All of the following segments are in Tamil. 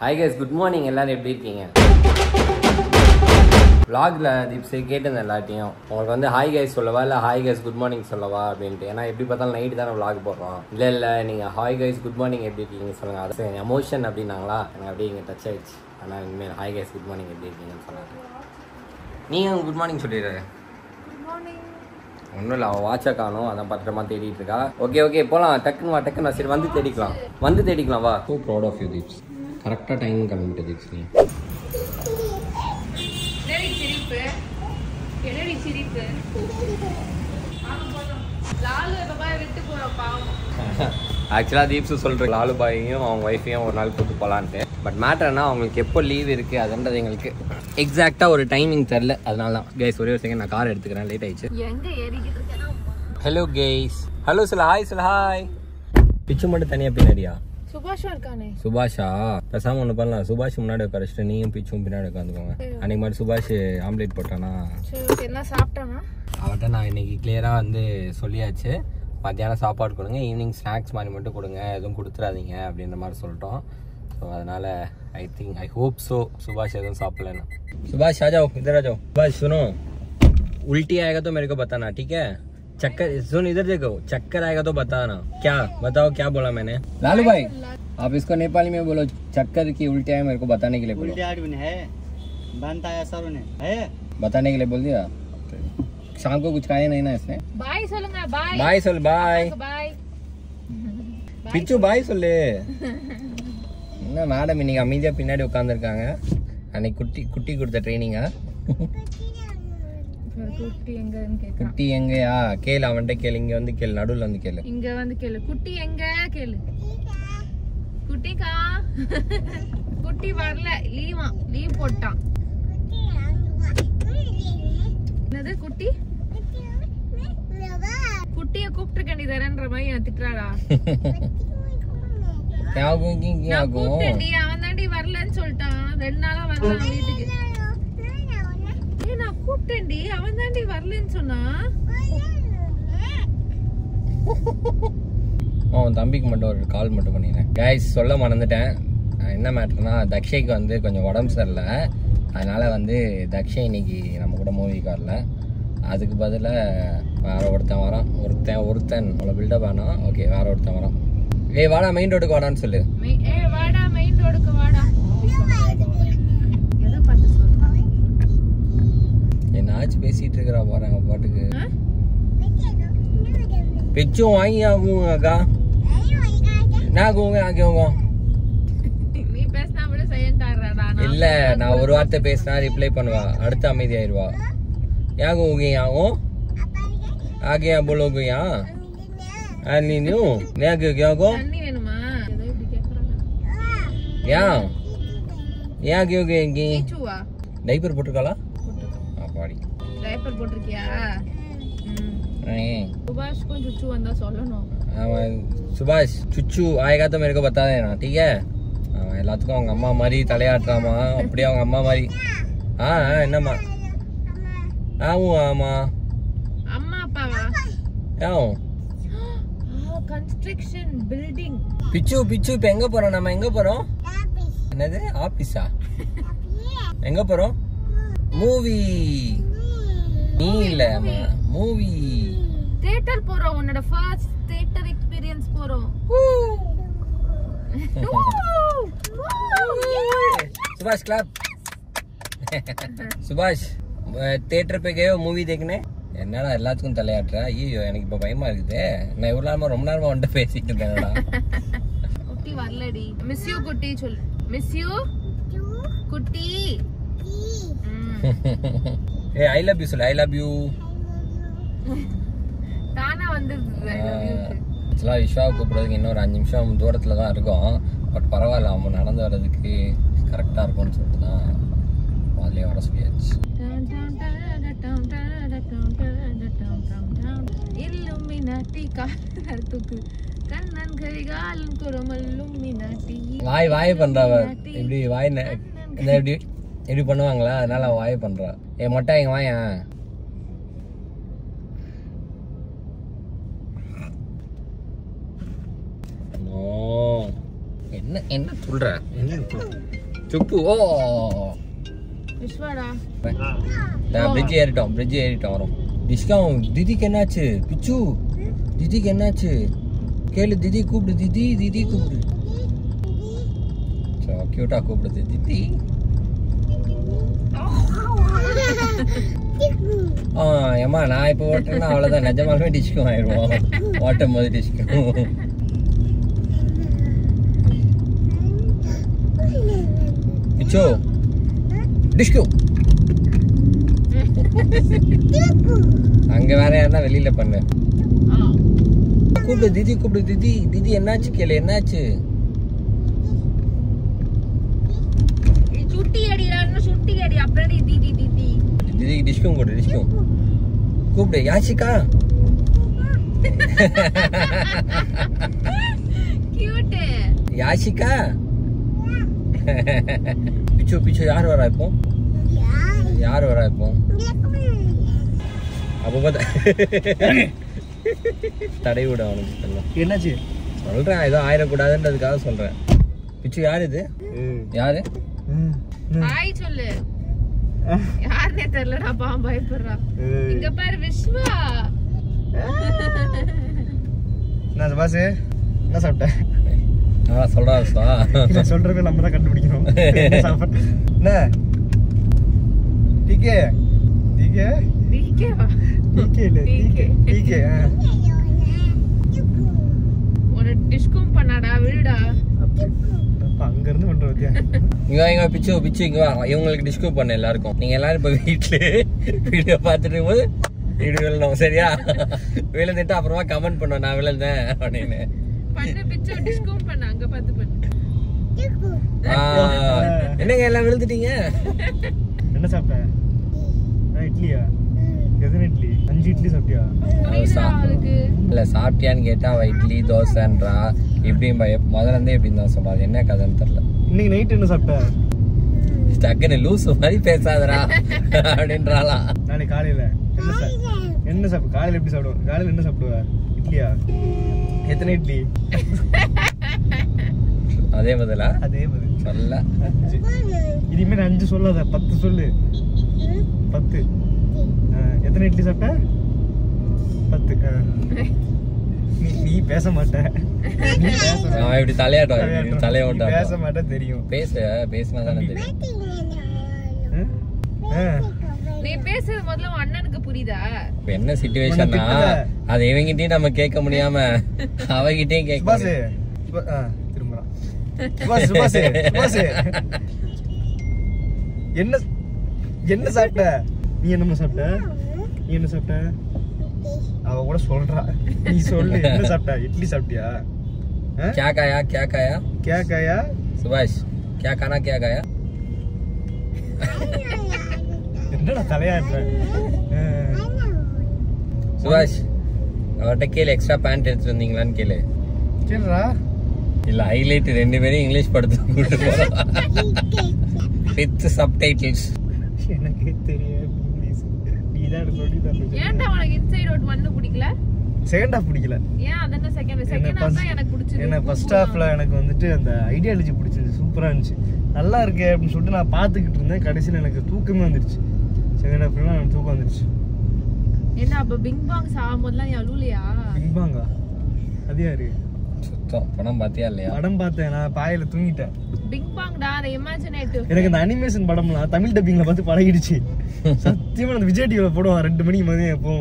Hi guys, good morning. எல்லாரும் எப்படி இருக்கீங்க? vlogல டிப்ஸ் கேட்டேன் எல்லாத்தையும். உங்களுக்கு வந்து ஹாய் கைஸ் சொல்லவா இல்ல ஹாய் கைஸ் குட் மார்னிங் சொல்லவா அப்படின்ட்டு. ஏன்னா எப்படி பார்த்தாலும் நைட் தானே vlog போடுறோம். இல்ல நீங்க ஹாய் கைஸ் குட் மார்னிங் எப்படி இருக்கீங்க சொல்லுங்க. அது எமோஷன் அப்படின்னாங்களா எனக்கு அப்படியே இங்கே டச் ஆயிடுச்சு. ஆனால் இனிமேல் ஹாய் கைஸ் குட் மார்னிங் எப்படி இருக்கீங்கன்னு சொன்னாங்க. நீங்கள் குட் மார்னிங் சொல்லிடுறாரு. ஒன்றும் இல்லை, அவன் வாட்சை காணும், அதான் பத்திரமா தேடிட்டு இருக்கா. ஓகே போகலாம், டக்குன்னு வா சரி வந்து தேடிக்கலாம் வா. So proud of you Deeps. கரெக்டாக டைம் கிளம்பிட்டு தீப்ஸ் நீ. ஆக்சுவலாக தீப்ஸு சொல்கிறேன் லாலு பாயையும் அவங்க ஒய்ஃபையும் ஒரு நாள் கூப்பிட்டு போகலான்ட்டு. பட் மேட்டர்னா அவங்களுக்கு எப்போ லீவ் இருக்குது அதுன்றது எங்களுக்கு எக்ஸாக்டாக ஒரு டைமிங் தெரில. அதனால தான் கைஸ் ஒரே ஒரு செகண்ட் நான் கார் எடுத்துக்கிறேன், லேட் ஆயிடுச்சு. ஹலோ கைஸ், ஹலோ சொல்ல ஹாய். பிச்சு மட்டும் தனியாக பின்னாடியா? சுபாஷா பேசாம ஒன்று பண்ணலாம், சுபாஷ் முன்னாடி உட்காரிச்சிட்டு நீயும் பிச்சும் பின்னாடி உட்காந்துக்கோங்க. அன்னைக்கு மாதிரி சுபாஷ் ஆம்லேட் போட்டானா அவட்ட நான் இன்னைக்கு கிளியராக வந்து சொல்லியாச்சு. மத்தியானம் சாப்பாடு கொடுங்க, ஈவினிங் ஸ்நாக்ஸ் மாதிரி மட்டும் கொடுங்க, எதுவும் கொடுத்துடாதீங்க அப்படின்ற மாதிரி சொல்லிட்டோம். ஸோ அதனால ஐ होप सो सुभाष एदम सापलेना. सुभाष आ जाओ, इधर आ जाओ. सुभाष सुनो, उल्टी आएगा तो मेरे को बताना, ठीक है? चक्कर सुन, इधर देखो, चक्कर आएगा तो बताना. क्या बताओ, क्या बोला मैंने? लालू भाई आप इसको नेपाली में बोलो, चक्कर की उल्टी आए मेरे को बताने के लिए बोलो. उल्टी है बनता है सर ने है बताने के लिए बोल दिया. शाम को कुछ खाया नहीं ना इसने? बाय சொல்லுங்க. बाय सोल बाय பிச்சு பாய் சொல்லு. என்ன மேடம் இன்னைக்கு அமைதியாக பின்னாடி உட்காந்துருக்காங்க. அன்னைக்கு குட்டி கொடுத்த ட்ரைனிங்கா? குட்டி எங்கயா கேளு, அவன்கிட்ட கேளு. இங்க வந்து கேளு, நடுவில் வந்து கேளு. இங்க வந்து கேளு, குட்டி எங்க கேளு. குட்டிக்கா குட்டி வரல, லீவ் போட்டான். என்னது குட்டி? குட்டிய கூப்பிட்டு கண்டிதரன்ற மாதிரி என்ன திட்டுறாடா. அவன் தாண்டி வரலன்னு சொல்லிட்டான். 2 நாளா வரலாம் வீட்டுக்கு. நான் கூப்பிட்டேன்டி, அவன் தாண்டி வரலன்னு சொன்னா. அவன் தம்பிக்கு மட்டும் ஒரு கால் மட்டும் பண்ணிடுறேன். கைஸ் சொல்ல மறந்துட்டேன். என்ன மேட்டர்னா தக்ஷய்க்கு வந்து கொஞ்சம் உடம்பு சரியில்லை. அதனால வந்து தக்ஷய் இன்னைக்கு நம்ம கூட மூவிக்கு வரல. அதுக்கு பதிலாக வேற ஒருத்தன் வரான். ஒருத்தன் அவ்வளோ பில்டப் ஆனா. ஓகே வேற ஒருத்தன் வரான். ஏய் வாடா மெயின் ரோடுக்கு வாடான்னு சொல்லு. வாடா மெயின் ரோடுக்கு வாடா. எதை பார்த்து சொல்ற? என்னாச்சு பேசிட்டு இருக்கறா பாருங்க பாட்டுக்கு. பிச்சும் வாங்கி ஆகுங்கக்கா. நான் கூங்க ஆகுங்க. நீ பேசினா கூட சைலண்ட் ஆறடா. இல்ல நான் ஒரு வார்த்தை பேசினா ரிப்ளை பண்ணுவா, அடுத்து அமைதியாயிருவா. क्या होगी यहाँ आ गया बोलोगे यहाँ नहीं न्यू क्या क्या को यहाँ क्यों गएगी? டைப்பர் போட்டுருக்காளா? பாடி டைப்பர் போட்டுருக்கியா? सुभाष को चुच्चू वंदा சொல்லணும். सुभाष चुच्चू आएगा तो मेरे को बता देना, ठीक है? எல்லாத்துக்கும் அவங்க அம்மா மாதிரி தலையாட்டுறாமா. அப்படியே அவங்க அம்மா மாதிரி. என்னம்மா? ஆமா அம்மா அப்பாவா? Construction building. பிச்சு இப்ப எங்க போறோம்? நம்ம எங்க போறோம்? என்னது ஆபீஸா? எங்க போறோம்? மூவி. நீ இல்ல மூவி தியேட்டர் போறோம். உன்னோட ஃபர்ஸ்ட் தியேட்டர் எக்ஸ்பீரியன்ஸ் போறோம். सुभाष क्लब. सुभाष थिएटर पे गए हो मूवी देखने? என்னடா எல்லாத்துக்கும் தலையாட்டுற? ஐயோ எனக்கு இப்ப பயமா இருக்குது. நான் இவ்வளவு ரொம்ப நேரமா உன்கிட்ட பேசிட்டு இருக்கேன்டா. குட்டி வரலடி. மிஸ் யூ குட்டி சொல்லு. மிஸ் யூ குட்டி. ஏய் ஐ லவ் யூ சொல்லு. I love you. தானா வந்துருது. ஆக்சுவலா விஸ்வாவை கூப்பிடுறதுக்கு இன்னொரு 5 நிமிஷம் தூரத்துல தான் இருக்கும். பட் பரவாயில்ல, அவன் நடந்து வர்றதுக்கு கரெக்டா இருக்கும்னு சொல்லிட்டு தான் அதுலயே வர சொல்லியாச்சு. வாய் பண்றவ இப்படி வாய் இப்படி பண்ணுவாங்களா? அதனால வாய் பண்றா. மொட்டை எங்க வாயா. என்ன என்ன சொல்ற? சுப்பு. ஓ விஸ்வாடா பிரிட்ஜ் ஏறிட்டோம் வரோம். டிஸ்கவுண்ட். திதிக்கு என்னாச்சு? பிச்சு திதிக்கு என்னாச்சு? கேளு. திதி கூப்பிடு. திதி கூப்பிடு. கியூட்டா கூப்பிடுது திதி. ஏமா நான் இப்போ ஓட்டுறேன்னா அவ்வளோதான், நிஜமாலுமே டிஸ்கவுண்ட் ஆயிடுவோம். ஓட்டும் போது டிஸ்கவுண்ட். பிச்சோ டிஸ்கோ. அங்க வேற யாருன்னா வெளியில பண்ணு. கூப்பிடு திதி கூப்பிடு. திதி என்னாச்சு கேளு. என்னாச்சு? சுட்டி அடி அப்புறம் திதிக்கு டிஸ்கவுண்ட் கொடு. டிஸ்கவுண்ட் கூப்பிடு. யாஷிகா. கியூட். யாஷிகா. பிச்சு யார் வரா இப்போ? அப்போ தடை விட அவனுக்கு. என்னாச்சு சொல்றேன், ஏதோ ஆயிடக்கூடாதுன்றதுக்காக சொல்றேன். பிச்சு யார் இது? யாரு? ஹாய் சொல்லு. யாருனே தெரியலடா, பாம்பு பயப்படுறா. இங்க பாரு விஸ்வா. என்ன சுபாஷ், என்ன சாப்பிட்ட? சொல்றா விஸ்வா. சொல்றவே நம்ம தான் கண்டுபிடிக்கணும். என்ன டிகே டிகே டிகேவா? டிகே இல்ல டிகே. ஒரு டிஸ்கவுண்ட் பண்ணாடா விடுடா. அங்க இருந்து பண்ற பத்தியா? இங்க பிச்சு இங்க வா. இவங்களுக்கு டிஸ்கவுண்ட் பண்ண எல்லாருக்கும். நீங்க எல்லாரும் இப்ப வீட்டுல வீடியோ பாத்துட்டு போது வீடு விழணும் சரியா? விழுந்துட்டு அப்புறமா கமெண்ட் பண்ணுவோம் நான் விழுந்தேன் அப்படின்னு. பண்ண பிச்சு டிஸ்கவுண்ட் பண்ண அங்க பாத்து பண்ணு. என்னங்க எல்லாம் விழுந்துட்டீங்க? என்ன சாப்பிட்ட? இட்லியா? எத்தனை இட்லி? 5 இட்லி சாப்பிட்டியா? இல்ல சாப்பிட்டியான்னு கேட்டா அவ இட்லி தோசைன்றா. இப்படியும் முதல்ல இருந்தே இப்படின்னு தான் சொல்றா. என்ன கதைன்னு தெரியல. இன்னைக்கு நைட் என்ன சாப்பிட்ட? டக்குன்னு லூசு மாதிரி பேசாதரா அப்படின்றாளா. நாளைக்கு காலையில என்ன சாப்பிடு? காலையில எப்படி சாப்பிடுவோம்? காலையில என்ன சாப்பிடுவ? இட்லியா? எத்தனை இட்லி? அதே பதிலா? அதே பதில் சொல்ல. 5. இனிமேல் 5 சொல்லாத, 10 சொல்லு. 10. எத்தனை இட்லி சாப்பிட்ட? 10. நீ பேச மாட்ட. இப்படி தலையாட்டம் பேச மாட்ட தெரியும். பேசினா தானே தெரியும். நீ பேசுறது முதல்ல அண்ணனுக்கு புரியுதா? இப்ப என்ன சிச்சுவேஷன்னா அது இவங்கிட்டயும் நம்ம கேட்க முடியாம அவகிட்டயும் கேட்க. திரும்புறான். என்ன சாப்பிட்ட? நீ என்ன சாப்பிட்ட? அவ கூட சொல்றா. நீ சொல்லு என்ன சாப்பிட்ட? இட்லி சாப்பிட்டியா? क्या खाया சுபாஷ்? क्या खाना क्या खाया? என்னடா தலையாடுற? சுபாஷ் அவட்ட கேளு, எக்ஸ்ட்ரா பேண்ட் எடுத்துட்டு வந்தீங்களான்னு கேளு. கேளுடா. இல்ல ஹைலைட் 2 பேரும் இங்கிலீஷ் படத்தை கூட்டு போறோம் வித் சப்டைட்டில்ஸ். எனக்கு தெரியாது இங்கிலீஷ். நீதான் சொல்லி தரணும். ஏன்டா உனக்கு இன்சைட் அவுட் 1 பிடிக்கல? செகண்ட் ஹாஃப் பிடிக்கல. ஏன் அதென்ன செகண்ட் ஹாஃப் தான் எனக்கு பிடிச்சது. எனக்கு ஃபர்ஸ்ட் ஹாஃப்ல எனக்கு வந்துட்டு அந்த ஐடியாலஜி பிடிச்சிருந்துச்சு, சூப்பரா இருந்துச்சு, நல்லா இருக்கு அப்படின்னு சொல்லிட்டு நான் பார்த்துக்கிட்டு இருந்தேன். கடைசியில் எனக்கு தூக்கமே வந்துருச்சு. செகண்ட் ஹாஃப்ல எனக்கு தூக்கம் வந்துருச்சு. என்ன அப்ப பிங் பாங் சாகும்போதெல்லாம் நீ அழுவலையா? பிங் பாங்கா? அது யாரு? சுத்தம் படம் பாத்தியா இல்லையா? படம் பார்த்தேன், நான் பாயில தூங்கிட்டேன். பிங் பாங்டா அந்த இமேஜினேட்டிவ். எனக்கு இந்த அனிமேஷன் படம்லாம் தமிழ் டப்பிங்ல பார்த்து பழகிடுச்சு. சத்தியமா அந்த விஜய் டிவில போடுவான் 2 மணிக்கு மதியம் எப்போ,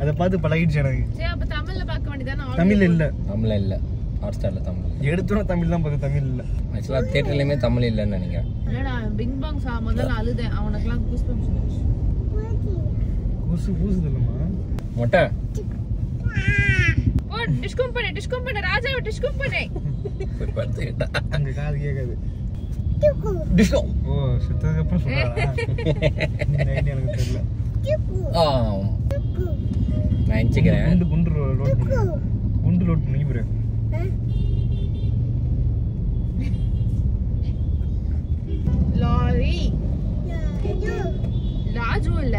அதை பார்த்து பழகிடுச்சு எனக்கு. சரி அப்ப தமிழ்ல பார்க்க வேண்டியதானே? தமிழ்ல இல்ல ஹாட்ஸ்டார்ல தமிழ் எடுத்தோம். தமிழ் தான் பார்த்து, தமிழ் இல்ல. ஆக்சுவலா தியேட்டர்லயுமே தமிழ் இல்லன்னு நினைக்கிறேன். இல்லடா பிங் பாங் சாகும்போதெல்லாம் அழுதேன். அவனுக்குலாம் கூஸ்பம்ஸ் வந்துச்சு. கூசு இல்லம்மா மொட்டை ஓ டிஸ்கம் பண்ணு ராஜாவை டிஸ்கம் பண்ணு. போய் படுத்துக்கிட்டா அங்க காது கேட்காது. டிஸ்கம். ஓ செத்ததுக்கு அப்புறம் சொல்றாரா? எனக்கு தெரியல. நான் நினைச்சுக்கிறேன் குண்டு லோட் பண்ணி பாரு. லாரி ராஜு இல்ல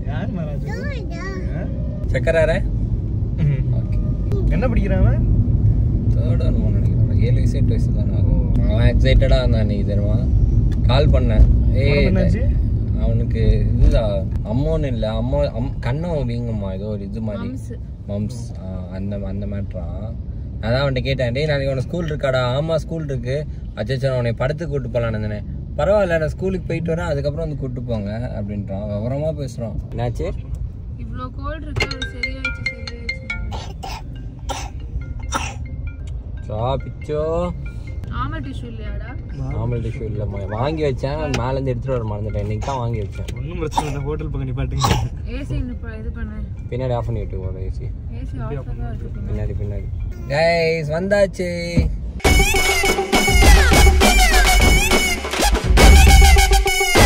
யார் மராஜு? சக்கராரே என்ன படிக்கிறான்? 3rd நினைக்கிறேன், 7 வயசு 8 வயசு தானே ஆகும். அவன் எக்ஸைட்டடாக இருந்தான் அன்றைக்கி தெரியுமா. கால் பண்ணேன், அவனுக்கு இதுதான் அம்மோன்னு இல்லை, கண்ணம் வீங்குமா ஏதோ ஒரு இது மாதிரி மம்ஸ், அந்த மேட்ரான். அதான் அவன்கிட்ட கேட்டேன், டேய் நாளைக்கு அவனை ஸ்கூல் இருக்காடா? ஆமாம் ஸ்கூல் இருக்கு. அச்சா அவனை படத்துக்கு கூப்பிட்டு போகலான்னு இருந்தேன். பரவாயில்ல நான் ஸ்கூலுக்கு போயிட்டு வரேன், அதுக்கப்புறம் வந்து கூப்பிட்டு போங்க அப்படின்றான். விவரமாக பேசுகிறான். என்னாச்சு? இவ்வளோ கோல்டு இருக்கு, அது சரியாயிடுச்சு. பிச்சோ நார்மல் டிஷ்யூ இல்லையாடா? நார்மல் டிஷ்யூ இல்லைம்மா, வாங்கி வச்சேன், மேலேருந்து எடுத்துகிட்டு வர மறந்துட்டேன். இன்னைக்கு தான் வாங்கி வச்சேன். ஒன்றும் பிரச்சனை இல்லை, ஹோட்டல் பக்கம் நிப்பாட்டுங்க. ஏசி இது பண்ணு, பின்னாடி ஆஃப் பண்ணி விட்டு போகிறேன். ஏசி ஆஃப் தான் இருக்கு பின்னாடி. கைஸ் வந்தாச்சு.